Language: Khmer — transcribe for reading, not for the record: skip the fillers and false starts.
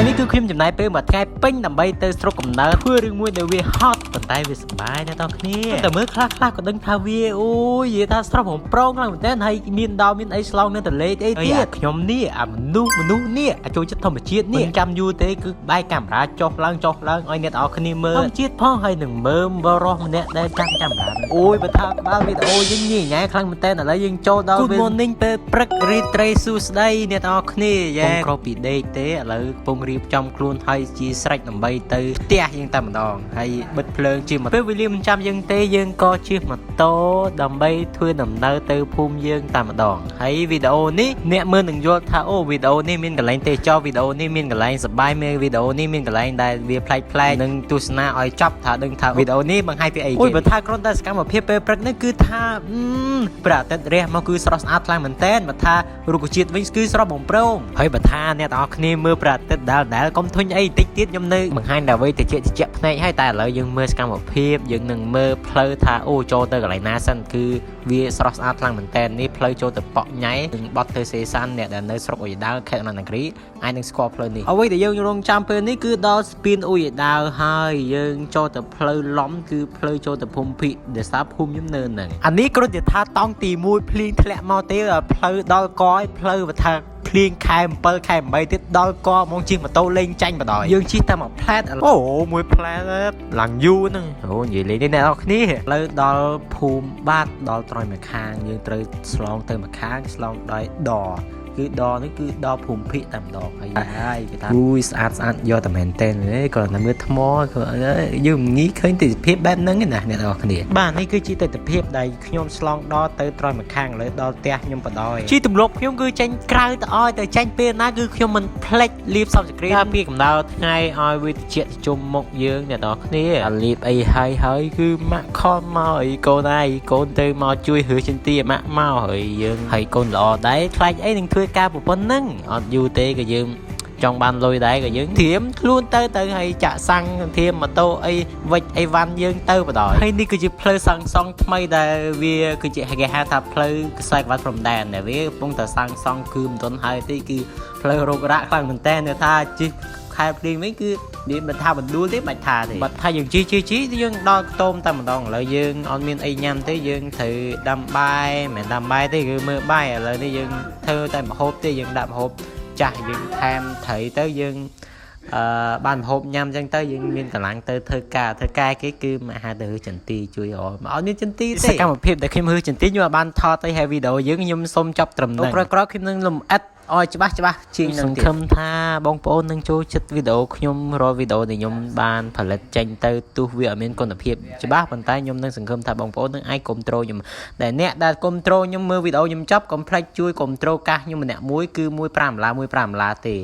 នេះគឺខ្ញុំចំណាយពេលមួយថ្ងៃពេញដើម្បីទៅស្រុកកំណើតធ្វើរឿងមួយដែលវាហត់ប៉ុន្តែវាសប្បាយណាស់តគ្នាតែមើលខ្លះៗក៏ដឹងថាវាអូយនិយាយថាស្រុកผมប្រងឡើងមែនតើហើយមានដល់មានអីឆ្លងនៅទន្លេអីទៀតខ្ញុំនេះអាមនុស្សនេះអាចចូលចិត្តធម្មជាតិនេះចាំយូរទេគឺបែកកាមេរ៉ាចុះឡើងឲ្យអ្នកនរគ្នាមើលធម្មជាតិផងហើយនឹងមើលបរោះម្នាក់ដែលចាំកាមេរ៉ាអូយបើថាក្បាលវីដេអូយើងញ៉ៃខ្លាំងមែនតើឥឡូវយើងចូលដល់ Good morning ពេលព្រឹករីត្រីសួស្ដីអ្នកនរគ្នាយ៉ែក្រោយពីដេកទេឥឡូវកំពុងរៀបចំខ្លួនហើយជាស្រេចដើម្បីទៅផ្ទះយើងតែម្ដងហើយបិទភ្លើងជិះមកពេលវេលាមិនចាំយើងទេយើងក៏ជិះម៉ូតូដើម្បីធ្វើដំណើរទៅភូមិយើងតែម្ដងហើយវីដេអូនេះអ្នកមើលនឹងយល់ថាអូវីដេអូនេះមានកន្លែងទេសចរវីដេអូនេះមានកន្លែងសប្បាយមានវីដេអូនេះមានកន្លែងដែលវាប្លែកនឹងទស្សនាឲ្យចប់ថាដឹងថាវីដេអូនេះបង្ហាញពីអីអូយបើថាគ្រាន់តែសកម្មភាពពេលព្រឹកនេះគឺថាព្រះអាទិត្យរះមកគឺស្រស់ស្អាតខ្លាំងមែនតើបើថារុក្ខជាតិវិញគឺស្រស់បំព្រងហើយបើថាអ្នកទាំងអស់គ្នាមើលព្រះអាទិត្យដែលកុំធុញអីតិចទៀតខ្ញុំនៅបង្ហាញតែអ្វីតិចភ្នែកហើយតែឥឡូវយើងមើលសកម្មភាពយើងនឹងមើលផ្លូវថាអូចូលទៅកន្លែងណាសិនគឺវាស្រស់ស្អាតខ្លាំងមែនតើនេះផ្លូវចូលទៅប៉ក់ញ៉ៃនឹងបត់ទៅសេសានអ្នកដែលនៅស្រុកឧយដាវខេត្តអនន្តគិរីអាចនឹងស្គាល់ផ្លូវនេះអ្វីដែលយើងរងចាំពេលនេះគឺដល់ស្ពានឧយដាវហើយយើងចូលទៅផ្លូវឡំគឺផ្លូវចូលទៅភូមិភិកដែលសារភូមិខ្ញុំនៅហ្នឹងអានេះគ្រាន់តែថាតង់ទី1ភ្លៀងធ្លាក់មកទេផ្លូវដល់កឲ្យផ្លូវបើថាភ្លៀងខែ7ខែ8ទៀតដល់កហ្មងជិះម៉ូតូលេងចាញ់បដ ாய் យើងជិះតែមួយផ្លែតអូមួយផ្លែតឡើងយូរហ្នឹងអូនិយាយលេងនេះអ្នកនរគ្នាផ្លូវដល់ភូមិបាត់ដល់ត្រយម្ខាងយើងត្រូវឆ្លងទៅម្ខាងឆ្លងដោយដគឺដនេះគឺដភូមិភិកតែម្ដងហើយគេថាអូយស្អាតយកតែមែនតើគ្រាន់តែមើលថ្មយើងមិនងាយឃើញទិដ្ឋភាពបែបហ្នឹងណាអ្នកនរគ្នាបាទនេះគឺជាទិដ្ឋភាពដែលខ្ញុំឆ្លងដល់ទៅត្រយម្ខាងឥឡូវដល់ផ្ទះខ្ញុំបដ ாய் ជីទម្លាប់ខ្ញុំគឺចេញក្រៅទៅឲ្យទៅចាញ់ពេលណាគឺខ្ញុំមិនភ្លេចលាបសពសក្រីនពីកម្ដៅថ្ងៃឲ្យវាត្រជាក់ជុំមុខយើងអ្នកនរគ្នាលាបអីហើយគឺម៉ាក់ខំមកអីកូនឯងកូនទៅមកជួយរើសចន្ទីម៉ាក់មកហើយយើងហើយកូនល្អដែរខ្លាចអីនឹងធ្វើការប៉ុណ្ណឹងអត់យូរទេក៏យើងចង់បានលុយដែរក៏យើងធៀមខ្លួនទៅហើយចាក់សាំងធៀមម៉ូតូអីវិចអីវ៉ាន់យើងទៅបដ ாய் ហើយនេះគឺជាផ្លូវសាំងសង់ថ្មីដែលវាគឺជាគេហៅថាផ្លូវខ្សែក្បាត់ព្រំដែនដែលវាកំពុងតែសាំងសង់គឺមិនទាន់ហើយទេគឺផ្លូវរោគរ៉ាក់ខ្លាំងមែនតើថាជិះខែព្រៀងវិញគឺវាមិនថាបណ្ដួលទេបាច់ថាទេបាត់ថាយើងជីយើងដល់ខ្ទមតែម្ដងឥឡូវយើងអត់មានអីញ៉ាំទេយើងត្រូវដាំបាយមិនដាំបាយទេគឺមើលបាយឥឡូវនេះយើងធ្វើតែម្ហូបទេយើងដាក់ម្ហូបចាស់យើងថែមត្រីទៅយើងបានម្ហូបញ៉ាំអញ្ចឹងទៅយើងមានកន្លងទៅធ្វើការគេគឺមកហៅទៅចន្ទីជួយអត់មានចន្ទីទេសកម្មភាពដែលខ្ញុំហឺចន្ទីខ្ញុំបានថតទៅហើយវីដេអូយើងខ្ញុំសូមចាប់ត្រឹមហ្នឹងក្រោយខ្ញុំនឹងលំអិតឲ្យច្បាស់ជាងនឹងទៀតសង្ឃឹមថាបងប្អូននឹងចូលចិត្តវីដេអូខ្ញុំរាល់វីដេអូដែលខ្ញុំបានផលិតចេញទៅទោះវាអត់មានគុណភាពច្បាស់ប៉ុន្តែខ្ញុំនឹងសង្ឃឹមថាបងប្អូននឹងអាចគ្រប់គ្រងខ្ញុំដែលអ្នកដែលគ្រប់គ្រងខ្ញុំមើលវីដេអូខ្ញុំចប់កុំភ្លេចជួយកុំត្រូលកាសខ្ញុំម្នាក់មួយគឺ15$ទេ